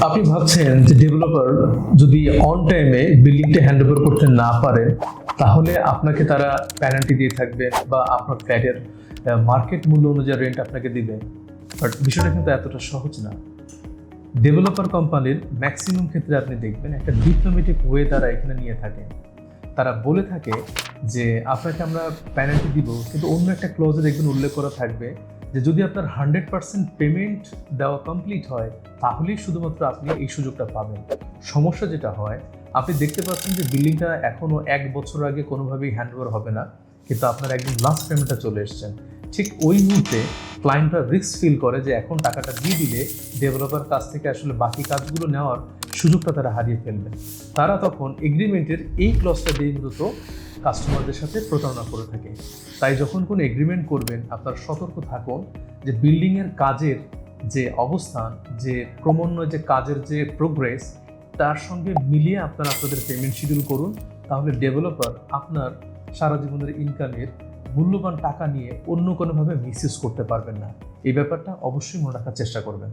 আপনি ভাবছেন যে ডেভেলপার যদি অন টাইমে বিল্ডিংটা হ্যান্ড ওভার করতে না পারে, তাহলে আপনাকে তারা পেনাল্টি দিয়ে থাকবে বা আপনার ফ্ল্যাটের মার্কেট মূল্য অনুযায়ী রেন্ট আপনাকে দিবে। বাট বিষয়টা কিন্তু এতটা সহজ না। ডেভেলপার কোম্পানির ম্যাক্সিমাম ক্ষেত্রে আপনি দেখবেন একটা ডিপ্লোম্যাটিক ওয়ে তারা এখানে নিয়ে থাকে। তারা বলে থাকে যে আপনাকে আমরা পেনাল্টি দিব, কিন্তু অন্য একটা ক্লজে দেখবেন উল্লেখ করা থাকবে যে যদি আপনার 100% পেমেন্ট দেওয়া কমপ্লিট হয়, তাহলেই শুধুমাত্র আপনি এই সুযোগটা পাবেন। সমস্যা যেটা হয়, আপনি দেখতে পাচ্ছেন যে বিল্ডিংটা এখনও 1 বছর আগে কোনোভাবেই হ্যান্ডওভার হবে না, কিন্তু আপনার একদম লাস্ট পেমেন্টটা চলে এসছেন। ঠিক ওই মুহূর্তে ক্লায়েন্টরা রিস্ক ফিল করে যে এখন টাকাটা দিয়ে দিলে ডেভেলপার কাছ থেকে আসলে বাকি কাজগুলো নেওয়ার সুযোগটা তারা হারিয়ে ফেলবে। তারা তখন এগ্রিমেন্টের এই ক্লজটা দিয়ে মূলত কাস্টমারদের সাথে প্রতারণা করে থাকে। তাই যখন কোনো এগ্রিমেন্ট করবেন, আপনার সতর্ক থাকুন যে বিল্ডিংয়ের কাজের যে অবস্থান, যে ক্রমান্বয়ে যে কাজের যে প্রোগ্রেস, তার সঙ্গে মিলিয়ে আপনাদের পেমেন্ট শিডিউল করুন। তাহলে ডেভেলপার আপনার সারা জীবনের ইনকামের মূল্যবান টাকা নিয়ে অন্য কোনোভাবে মিসইউজ করতে পারবেন না। এই ব্যাপারটা অবশ্যই মনে রাখার চেষ্টা করবেন।